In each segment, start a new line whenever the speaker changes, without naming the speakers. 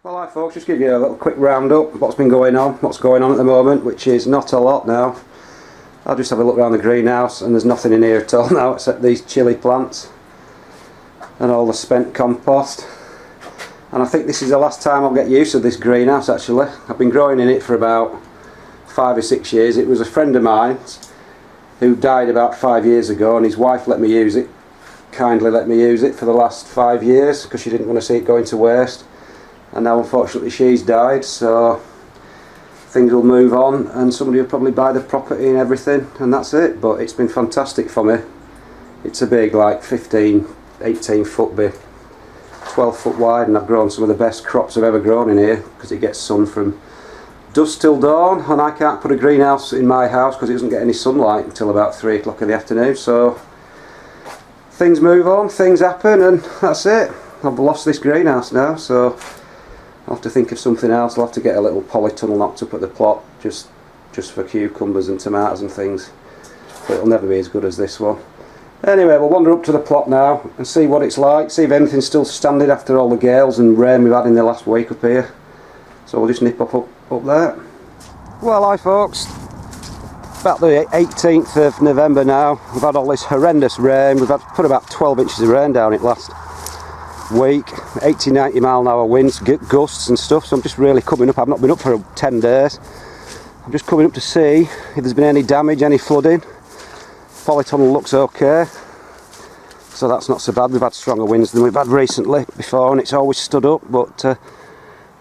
Well, hi folks, just give you a little quick roundup what's been going on, what's going on at the moment, which is not a lot now. I'll just have a look around the greenhouse and there's nothing in here at all now except these chilli plants and all the spent compost. And I think this is the last time I'll get used to this greenhouse actually. I've been growing in it for about 5 or 6 years. It was a friend of mine who died about 5 years ago and his wife let me use it, kindly let me use it for the last 5 years because she didn't want to see it going to waste. And now unfortunately she's died, so things will move on and somebody will probably buy the property and everything and that's it. But it's been fantastic for me. It's a big, like 15, 18 foot big, 12 foot wide, and I've grown some of the best crops I've ever grown in here because it gets sun from dusk till dawn, and I can't put a greenhouse in my house because it doesn't get any sunlight until about 3 o'clock in the afternoon. So things move on, things happen, and that's it. I've lost this greenhouse now, so I'll have to think of something else. I'll have to get a little polytunnel knocked up at the plot just for cucumbers and tomatoes and things, but it'll never be as good as this one. Anyway, we'll wander up to the plot now and see what it's like, see if anything's still standing after all the gales and rain we've had in the last week up here. So we'll just nip up there. Well, hi folks, about the 18th of November now. We've had all this horrendous rain. We've had put about 12 inches of rain down it last week, 80-90 mile an hour winds, gusts and stuff, so I'm just really coming up. I've not been up for 10 days. I'm just coming up to see if there's been any damage, any flooding. Polytunnel looks okay, so that's not so bad. We've had stronger winds than we've had recently before and it's always stood up, but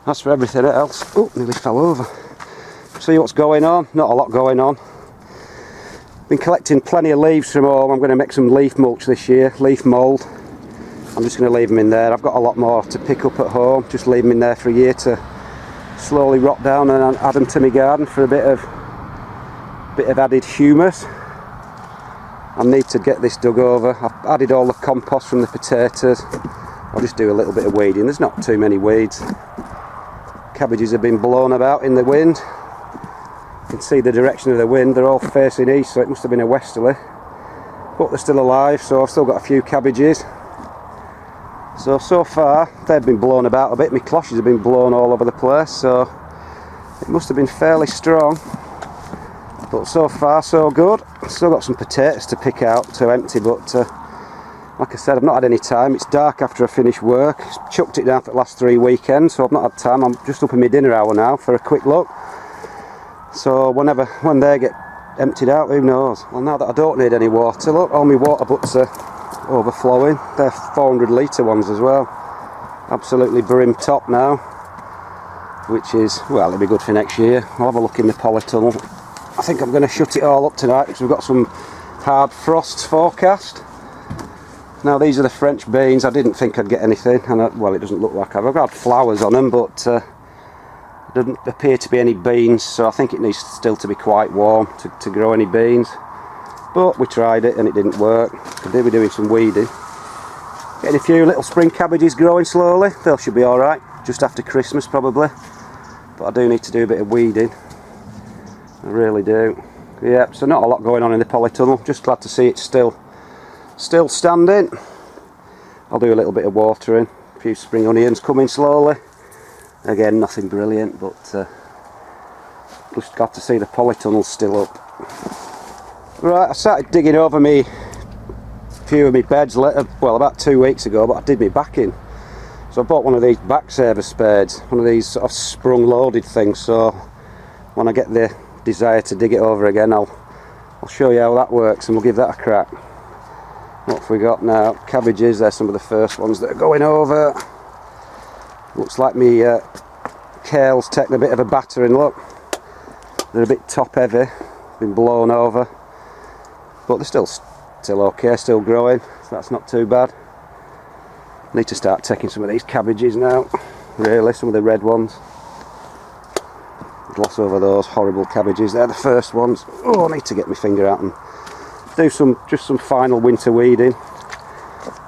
as for everything else, oh, nearly fell over. See what's going on. Not a lot going on. Been collecting plenty of leaves from home. I'm going to make some leaf mulch this year, leaf mould. I'm just going to leave them in there. I've got a lot more to pick up at home. Just leave them in there for a year to slowly rot down and add them to my garden for a bit of added humus. I need to get this dug over. I've added all the compost from the potatoes. I'll just do a little bit of weeding. There's not too many weeds. Cabbages have been blown about in the wind. You can see the direction of the wind. They're all facing east, so it must have been a westerly. But they're still alive, so I've still got a few cabbages. So far they've been blown about a bit. My closhes have been blown all over the place, so it must have been fairly strong. But so far so good. Still got some potatoes to pick out to empty, but like I said, I've not had any time. It's dark after I finish work. Chucked it down for the last 3 weekends, so I've not had time. I'm just up in my dinner hour now for a quick look. So when they get emptied out, who knows? Well, now that I don't need any water, look, all my water butts are overflowing. They're 400 litre ones as well. Absolutely brim top now, which is, well, it'll be good for next year. I'll have a look in the polytunnel. I think I'm going to shut it all up tonight because we've got some hard frosts forecast. Now these are the French beans. I didn't think I'd get anything, and well, it doesn't look like I've had flowers on them, but there doesn't appear to be any beans, so I think it needs still to be quite warm to grow any beans. But we tried it and it didn't work. Today we're doing some weeding. Getting a few little spring cabbages growing slowly. They should be alright, just after Christmas probably. But I do need to do a bit of weeding. I really do. Yeah, so not a lot going on in the polytunnel. Just glad to see it's still standing. I'll do a little bit of watering. A few spring onions coming slowly. Again, nothing brilliant, but just glad to see the polytunnel still up. Right, I started digging over a few of my beds about 2 weeks ago, but I did my backing. So I bought one of these backsaver spades, one of these sort of sprung loaded things, so when I get the desire to dig it over again, I'll show you how that works and we'll give that a crack. What have we got now? Cabbages, they're some of the first ones that are going over. Looks like me kale's taking a bit of a battering, look. They're a bit top heavy, been blown over. But they're still okay, still growing, so that's not too bad. Need to start taking some of these cabbages now, really, some of the red ones. Gloss over those horrible cabbages, they're the first ones. Oh, I need to get my finger out and do just some final winter weeding.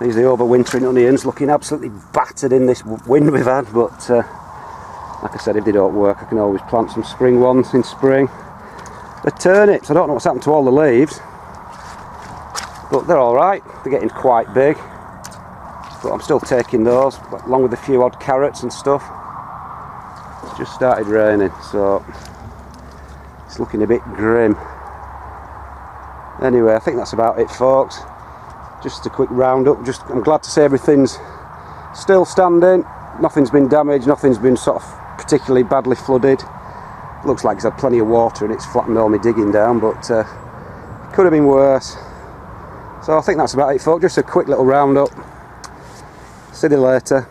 These are the overwintering onions, looking absolutely battered in this wind we've had, but like I said, if they don't work I can always plant some spring ones in spring. The turnips, I don't know what's happened to all the leaves, but they're alright, they're getting quite big, but I'm still taking those along with a few odd carrots and stuff. just started raining, so it's looking a bit grim. Anyway, I think that's about it, folks. Just a quick roundup. I'm glad to say everything's still standing. Nothing's been damaged, nothing's been sort of particularly badly flooded. Looks like it's had plenty of water and it's flattened all my digging down, but it could have been worse. So I think that's about it, folks. Just a quick little roundup. See you later.